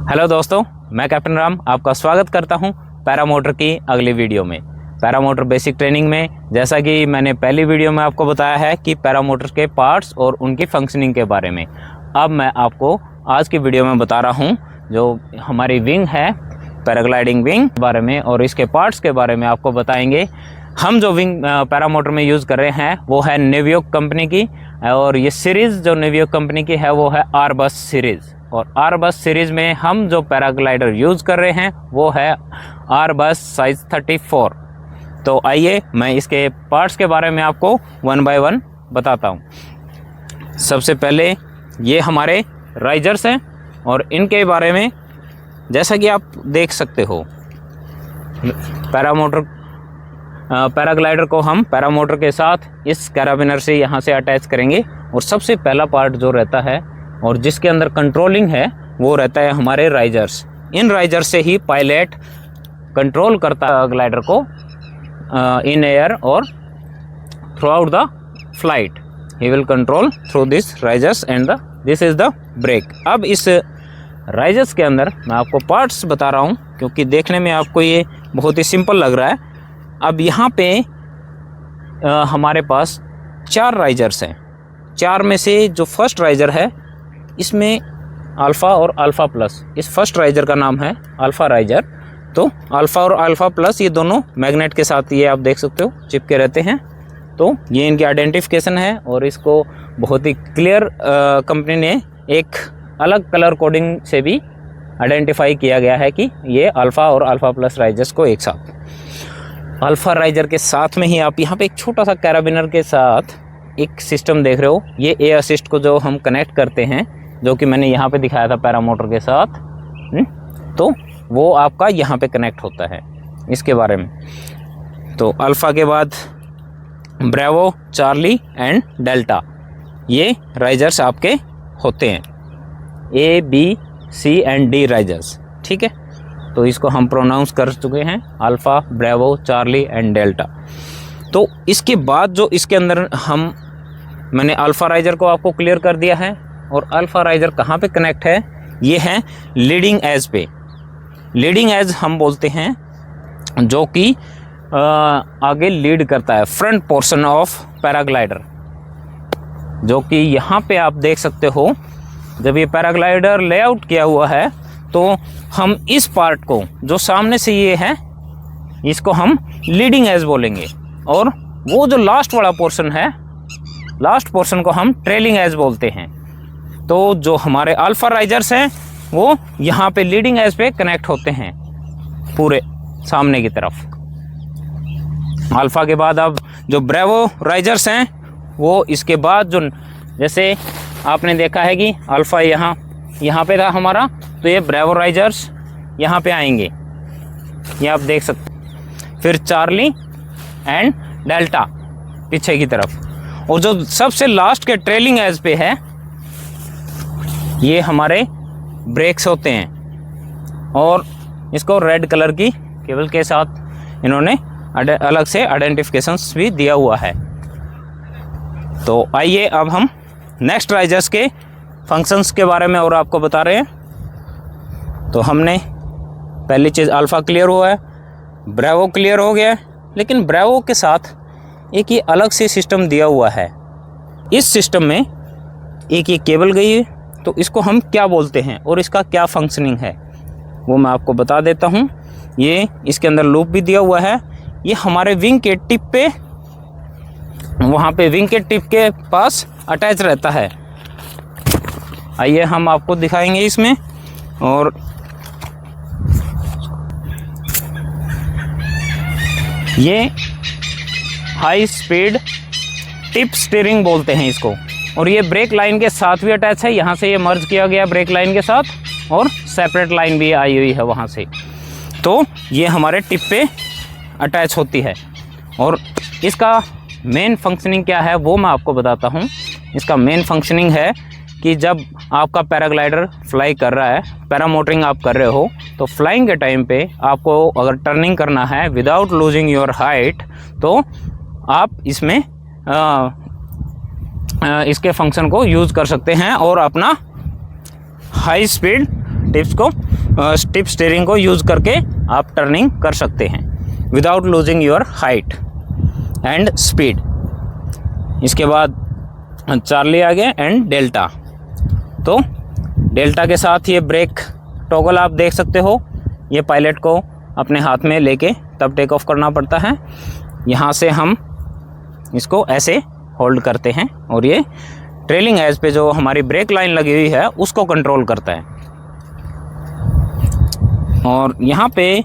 Hello दोस्तों, मैं captain Ram आपका स्वागत करता हूं पैरामोटर की अगली वीडियो में। पैरामोटर बेसिक ट्रेनिंग में जैसा कि मैंने पहली वीडियो में आपको बताया है कि पैरामोटर के पार्ट्स और उनकी फंक्शनिंग के बारे में, अब मैं आपको आज की वीडियो में बता रहा हूं जो हमारी विंग है, पैराग्लाइडिंग विंग के बारे में और इसके पार्ट्स के बारे में आपको बताएंगे। हम जो विंग पैरामोटर में यूज़ कर रहे हैं वो है नेवियोक कंपनी की, और ये सीरीज़ जो नेवियोक कंपनी की है वो है आर बस सीरीज़। और आर बस सीरीज़ में हम जो पैराग्लाइडर यूज़ कर रहे हैं वो है आर बस साइज़ 34। तो आइए मैं इसके पार्ट्स के बारे में आपको वन बाय वन बताता हूँ। सबसे पहले ये हमारे राइजर्स हैं और इनके बारे में जैसा कि आप देख सकते हो, पैराग्लाइडर को हम पैरामोटर के साथ इस कैराबिनर से यहाँ से अटैच करेंगे। और सबसे पहला पार्ट जो रहता है और जिसके अंदर कंट्रोलिंग है वो रहता है हमारे राइजर्स। इन राइजर्स से ही पायलट कंट्रोल करता है ग्लाइडर को इन एयर और throughout the flight. He will control through this risers and this is the brake. अब इस राइजर्स के अंदर मैं आपको पार्ट्स बता रहा हूँ क्योंकि देखने में आपको ये बहुत ही सिंपल लग रहा है। अब यहाँ पे हमारे पास 4 राइजर्स हैं। 4 में से जो फर्स्ट राइजर है इसमें अल्फ़ा और अल्फ़ा प्लस, इस फर्स्ट राइजर का नाम है अल्फ़ा राइजर। तो अल्फ़ा और अल्फ़ा प्लस ये दोनों मैग्नेट के साथ ये आप देख सकते हो चिपके रहते हैं। तो ये इनकी आइडेंटिफिकेशन है और इसको बहुत ही क्लियर कंपनी ने एक अलग कलर कोडिंग से भी आइडेंटिफाई किया गया है कि ये अल्फ़ा और अल्फ़ा प्लस राइजर्स को एक साथ। अल्फ़ा राइजर के साथ में ही आप यहाँ पे एक छोटा सा कैराबिनर के साथ एक सिस्टम देख रहे हो। ये ए असिस्ट को जो हम कनेक्ट करते हैं, जो कि मैंने यहाँ पे दिखाया था पैरामोटर के साथ, तो वो आपका यहाँ पे कनेक्ट होता है। इसके बारे में तो अल्फ़ा के बाद ब्रेवो, चार्ली एंड डेल्टा, ये राइजर्स आपके होते हैं, A B C and D risers. ठीक है, तो इसको हम प्रोनाउंस कर चुके हैं, alpha, bravo, charlie and delta. तो इसके बाद जो इसके अंदर मैंने अल्फ़ा राइजर को आपको क्लियर कर दिया है। और अल्फ़ा राइजर कहाँ पे कनेक्ट है, ये है लीडिंग एज पे। लीडिंग एज हम बोलते हैं जो कि आगे लीड करता है, फ्रंट पोर्शन ऑफ पैराग्लाइडर, जो कि यहाँ पे आप देख सकते हो। जब ये पैराग्लाइडर लेआउट किया हुआ है तो हम इस पार्ट को जो सामने से ये है इसको हम लीडिंग एज बोलेंगे, और वो जो लास्ट वाला पोर्शन है, लास्ट पोर्शन को हम ट्रेलिंग एज बोलते हैं। तो जो हमारे अल्फ़ा राइजर्स हैं वो यहाँ पे लीडिंग एज पे कनेक्ट होते हैं पूरे सामने की तरफ। अल्फ़ा के बाद अब जो ब्रेवो राइजर्स हैं वो इसके बाद जो, जैसे आपने देखा है कि अल्फ़ा यहाँ पे था हमारा, तो ये ब्रेवो राइजर्स यहाँ पे आएंगे, ये आप देख सकते। फिर चार्ली एंड डेल्टा पीछे की तरफ, और जो सबसे लास्ट के ट्रेलिंग एज पे है ये हमारे ब्रेक्स होते हैं। और इसको रेड कलर की केबल के साथ इन्होंने अलग से आइडेंटिफिकेशंस भी दिया हुआ है। तो आइए अब हम नेक्स्ट राइजर्स के फंक्शंस के बारे में और आपको बता रहे हैं। तो हमने पहली चीज़ अल्फ़ा क्लियर हुआ है, ब्रेवो क्लियर हो गया है, लेकिन ब्रेवो के साथ एक ये अलग से सिस्टम दिया हुआ है। इस सिस्टम में एक ये केबल गई है, तो इसको हम क्या बोलते हैं और इसका क्या फंक्शनिंग है वो मैं आपको बता देता हूँ। ये इसके अंदर लूप भी दिया हुआ है, ये हमारे विंग के टिप पे, वहाँ पे विंग के टिप के पास अटैच रहता है। आइए हम आपको दिखाएंगे इसमें। और ये हाई स्पीड टिप स्टीयरिंग बोलते हैं इसको, और ये ब्रेक लाइन के साथ भी अटैच है। यहाँ से ये मर्ज किया गया ब्रेक लाइन के साथ, और सेपरेट लाइन भी आई हुई है वहाँ से। तो ये हमारे टिप पे अटैच होती है। और इसका मेन फंक्शनिंग क्या है वो मैं आपको बताता हूँ। इसका मेन फंक्शनिंग है कि जब आपका पैराग्लाइडर फ्लाई कर रहा है, पैरामोटरिंग आप कर रहे हो, तो फ्लाइंग के टाइम पे आपको अगर टर्निंग करना है विदाउट लूजिंग योर हाइट, तो आप इसमें इसके फंक्शन को यूज़ कर सकते हैं और अपना हाई स्पीड टिप्स को टिप स्टीयरिंग को यूज़ करके आप टर्निंग कर सकते हैं without losing your height and speed. इसके बाद चार्ली आ गया एंड डेल्टा। तो डेल्टा के साथ ये ब्रेक टॉगल आप देख सकते हो, ये पायलट को अपने हाथ में लेके तब टेक ऑफ करना पड़ता है। यहाँ से हम इसको ऐसे होल्ड करते हैं और ये ट्रेलिंग एज पे जो हमारी ब्रेक लाइन लगी हुई है उसको कंट्रोल करता है। और यहाँ पे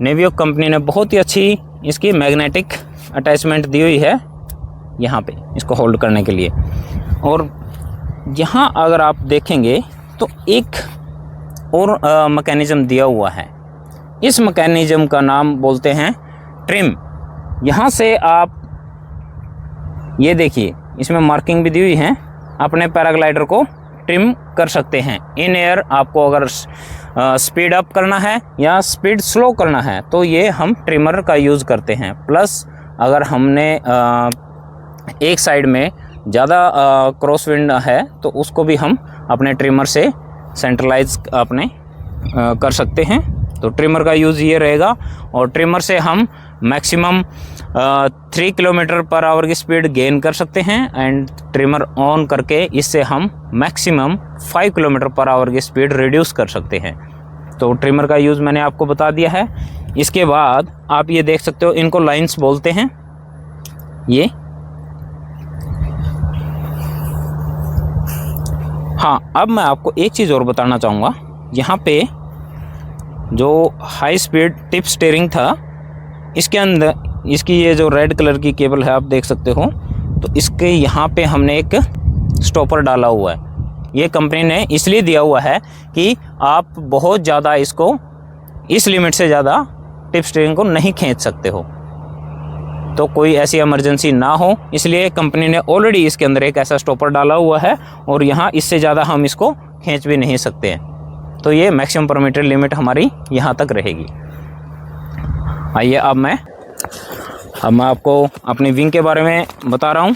नेवियो कंपनी ने बहुत ही अच्छी इसकी मैग्नेटिक अटैचमेंट दी हुई है यहाँ पे इसको होल्ड करने के लिए। और यहाँ अगर आप देखेंगे तो एक और मैकेनिज़्म दिया हुआ है। इस मैकेनिज़्म का नाम बोलते हैं ट्रिम। यहाँ से आप ये देखिए इसमें मार्किंग भी दी हुई है, अपने पैराग्लाइडर को ट्रिम कर सकते हैं। इन एयर आपको अगर स्पीड अप करना है या स्पीड स्लो करना है तो ये हम ट्रिमर का यूज़ करते हैं। प्लस अगर हमने एक साइड में ज़्यादा क्रॉस विंड है तो उसको भी हम अपने ट्रिमर से सेंट्रलाइज अपने कर सकते हैं। तो ट्रिमर का यूज़ ये रहेगा। और ट्रिमर से हम मैक्सिमम 3 किलोमीटर पर आवर की स्पीड गेन कर सकते हैं एंड ट्रिमर ऑन करके इससे हम मैक्सिमम 5 किलोमीटर पर आवर की स्पीड रिड्यूस कर सकते हैं। तो ट्रिमर का यूज़ मैंने आपको बता दिया है। इसके बाद आप ये देख सकते हो, इनको लाइंस बोलते हैं। ये हाँ, अब मैं आपको एक चीज़ और बताना चाहूँगा। यहाँ पे जो हाई स्पीड टिप स्टीयरिंग था, इसके अंदर इसकी ये जो रेड कलर की केबल है आप देख सकते हो, तो इसके यहाँ पे हमने एक स्टॉपर डाला हुआ है। ये कंपनी ने इसलिए दिया हुआ है कि आप बहुत ज़्यादा इसको इस लिमिट से ज़्यादा टिप स्टीयरिंग को नहीं खींच सकते हो, तो कोई ऐसी इमरजेंसी ना हो, इसलिए कंपनी ने ऑलरेडी इसके अंदर एक ऐसा स्टॉपर डाला हुआ है और यहाँ इससे ज़्यादा हम इसको खींच भी नहीं सकते हैं। तो ये मैक्सिमम परमिटेड लिमिट हमारी यहाँ तक रहेगी। आइए अब मैं आपको अपनी विंग के बारे में बता रहा हूँ।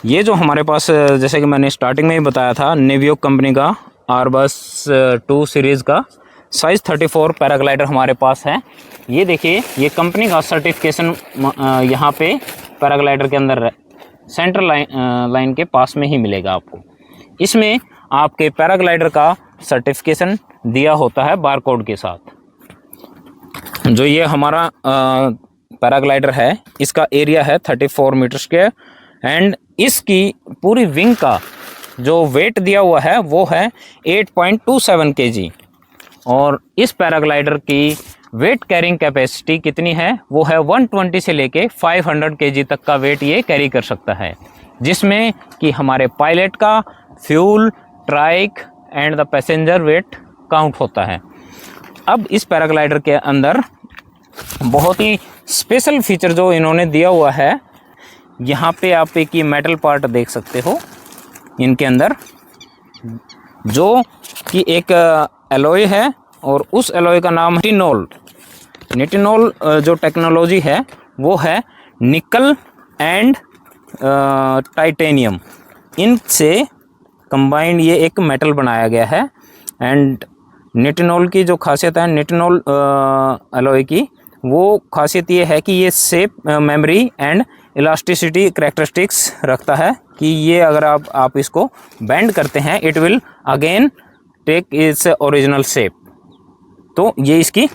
ये जो हमारे पास, जैसे कि मैंने स्टार्टिंग में ही बताया था, नेवियो कंपनी का आरबस 2 सीरीज़ का साइज़ 34 पैराग्लाइडर हमारे पास है। ये देखिए, ये कंपनी का सर्टिफिकेशन यहाँ पे पैराग्लाइडर के अंदर सेंटर लाइन के पास में ही मिलेगा आपको। इसमें आपके पैराग्लाइडर का सर्टिफिकेशन दिया होता है बारकोड के साथ। जो ये हमारा पैराग्लाइडर है, इसका एरिया है 34 मीटर स्क्वायर एंड इसकी पूरी विंग का जो वेट दिया हुआ है वो है 8.27 kg। और इस पैराग्लाइडर की वेट कैरिंग कैपेसिटी कितनी है, वो है 120 से लेके 500 kg तक का वेट ये कैरी कर सकता है, जिसमें कि हमारे पायलट का fuel, trike and the passenger weight count होता है। अब इस पैराग्लाइडर के अंदर बहुत ही स्पेशल फीचर जो इन्होंने दिया हुआ है, यहाँ पे आप एक ये मेटल पार्ट देख सकते हो इनके अंदर, जो कि एक एलॉय है और उस एलॉय का नाम है निटिनोल। निटिनोल जो टेक्नोलॉजी है वो है निकल एंड टाइटेनियम, इनसे कंबाइंड ये एक मेटल बनाया गया है। एंड निटिनोल की जो खासियत है, निटिनोल एलॉय की वो खासियत ये है कि ये shape, memory and elasticity characteristics रखता है कि ये अगर आप इसको बेंड करते हैं, it will again take its original shape. तो ये इसकी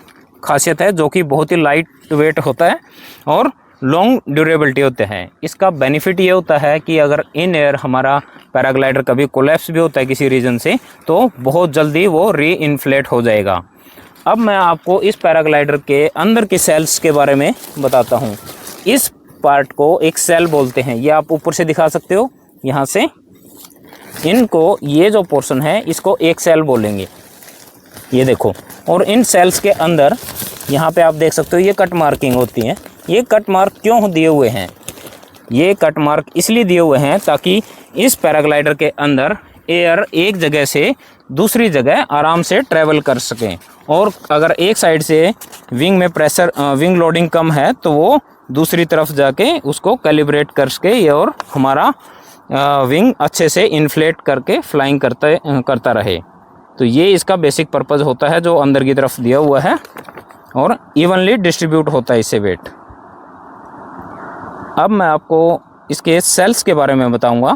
खासियत है, जो कि बहुत ही लाइट वेट होता है और लॉन्ग ड्यूरेबिलिटी होते हैं। इसका बेनिफिट ये होता है कि अगर इन एयर हमारा पैराग्लाइडर कभी कोलैप्स भी होता है किसी रीज़न से, तो बहुत जल्दी वो री इन्फ्लेट हो जाएगा। अब मैं आपको इस पैराग्लाइडर के अंदर के सेल्स के बारे में बताता हूँ। इस पार्ट को एक सेल बोलते हैं, ये आप ऊपर से दिखा सकते हो यहाँ से। इनको, ये जो पोर्शन है इसको एक सेल बोलेंगे, ये देखो। और इन सेल्स के अंदर यहाँ पे आप देख सकते हो ये कट मार्किंग होती है। ये कट मार्क क्यों दिए हुए हैं? ये कट मार्क इसलिए दिए हुए हैं ताकि इस पैराग्लाइडर के अंदर एयर एक जगह से दूसरी जगह आराम से ट्रैवल कर सकें। और अगर एक साइड से विंग में प्रेशर, विंग लोडिंग कम है, तो वो दूसरी तरफ जाके उसको कैलिब्रेट कर सके और हमारा विंग अच्छे से इन्फ्लेट करके फ्लाइंग करता रहे। तो ये इसका बेसिक पर्पज़ होता है जो अंदर की तरफ दिया हुआ है और इवनली डिस्ट्रीब्यूट होता है इससे वेट। अब मैं आपको इसके सेल्स के बारे में बताऊंगा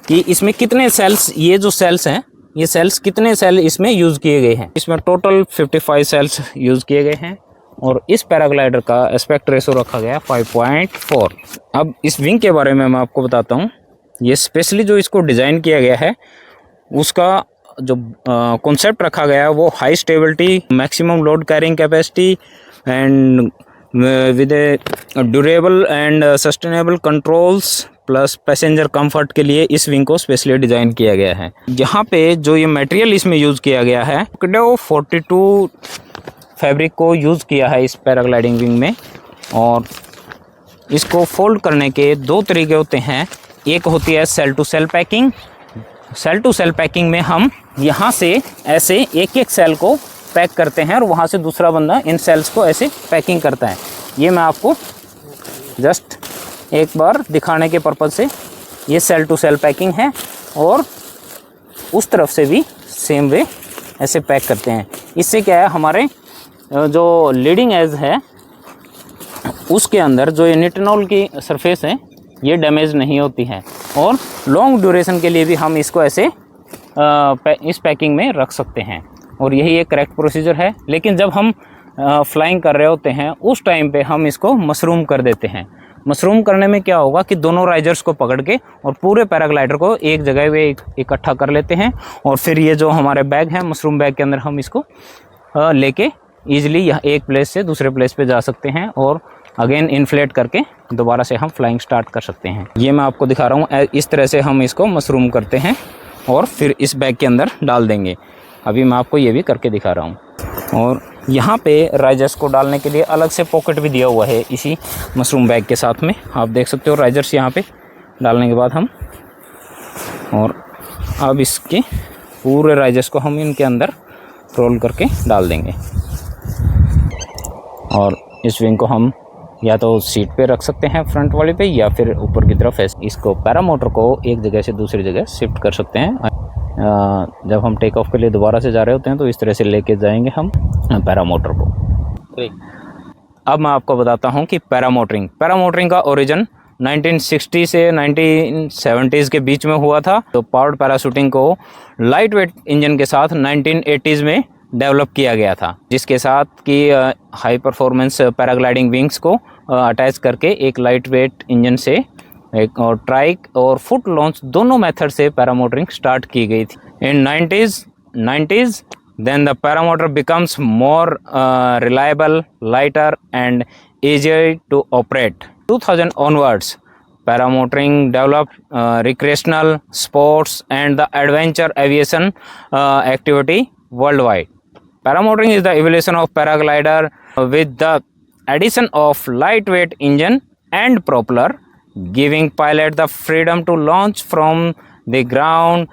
कि इसमें कितने सेल्स, ये जो सेल्स हैं ये सेल्स कितने सेल इसमें यूज़ किए गए हैं। इसमें टोटल 55 सेल्स यूज़ किए गए हैं और इस पैराग्लाइडर का एस्पेक्ट रेशो रखा गया है 5.4। अब इस विंग के बारे में मैं आपको बताता हूँ। ये स्पेशली जो इसको डिज़ाइन किया गया है उसका जो कॉन्सेप्ट रखा गया है वो high stability, maximum load carrying capacity and with A durable and sustainable controls plus passenger comfort के लिए इस विंग को स्पेशली डिज़ाइन किया गया है। यहाँ पे जो ये मटेरियल इसमें यूज़ किया गया है किडो 42 फैब्रिक को यूज़ किया है इस पैराग्लाइडिंग विंग में। और इसको फोल्ड करने के दो तरीके होते हैं। एक होती है cell to cell packing. Cell to cell packing में हम यहाँ से ऐसे एक एक सेल को पैक करते हैं और वहाँ से दूसरा बंदा इन सेल्स को ऐसे पैकिंग करता है। ये मैं आपको जस्ट एक बार दिखाने के पर्पज़ से, ये सेल टू सेल पैकिंग है और उस तरफ से भी सेम वे ऐसे पैक करते हैं। इससे क्या है, हमारे जो लीडिंग एज है उसके अंदर जो ये निटिनोल की सरफेस है ये डैमेज नहीं होती है और लॉन्ग ड्यूरेशन के लिए भी हम इसको ऐसे इस पैकिंग में रख सकते हैं और यही एक करेक्ट प्रोसीजर है। लेकिन जब हम फ्लाइंग कर रहे होते हैं उस टाइम पे हम इसको मशरूम कर देते हैं। मशरूम करने में क्या होगा कि दोनों राइजर्स को पकड़ के और पूरे पैराग्लाइडर को एक जगह पे इकट्ठा कर लेते हैं और फिर ये जो हमारे बैग है मशरूम बैग के अंदर हम इसको लेके ईजिली यहाँ एक प्लेस से दूसरे प्लेस पे जा सकते हैं और अगेन इन्फ्लेट करके दोबारा से हम फ्लाइंग स्टार्ट कर सकते हैं। ये मैं आपको दिखा रहा हूँ, इस तरह से हम इसको मशरूम करते हैं और फिर इस बैग के अंदर डाल देंगे। अभी मैं आपको ये भी करके दिखा रहा हूँ। और यहाँ पे राइजर्स को डालने के लिए अलग से पॉकेट भी दिया हुआ है इसी मशरूम बैग के साथ में। आप देख सकते हो राइजर्स यहाँ पे डालने के बाद हम, और अब इसके पूरे राइजर्स को हम इनके अंदर रोल करके डाल देंगे और इस विंग को हम या तो सीट पे रख सकते हैं फ्रंट वाले पे या फिर ऊपर की तरफ इसको पैरामोटर को एक जगह से दूसरी जगह शिफ्ट कर सकते हैं। जब हम टेक ऑफ के लिए दोबारा से जा रहे होते हैं तो इस तरह से लेके जाएंगे हम पैरामोटर को। अब मैं आपको बताता हूं कि पैरामोटरिंग का ओरिजिन 1960 से 1970s के बीच में हुआ था। तो पावर्ड पैराशूटिंग को लाइट वेट इंजन के साथ 1980s में डेवलप किया गया था, जिसके साथ कि हाई परफॉर्मेंस पैराग्लाइडिंग विंग्स को अटैच करके एक लाइट वेट इंजन से एक और ट्राइक और फुट लॉन्च दोनों मेथड से पैरामोटरिंग स्टार्ट की गई थी। इन 90s then the paramotor becomes more reliable, lighter and easier to operate. 2000 onwards, paramotoring developed recreational sports and the adventure aviation activity worldwide. Paramotoring is the evolution of paraglider with the addition of lightweight engine and propeller, giving pilot the freedom to launch from the ground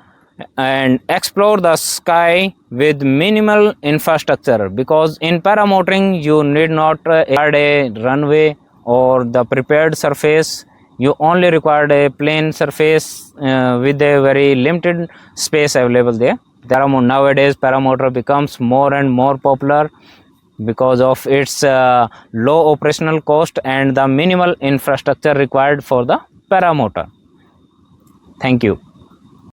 and explore the sky with minimal infrastructure, because in paramotoring you need not add a runway or the prepared surface. You only required a plain surface with a very limited space available there. Nowadays paramotor becomes more and more popular because of its low operational cost and the minimal infrastructure required for the paramotor. Thank you.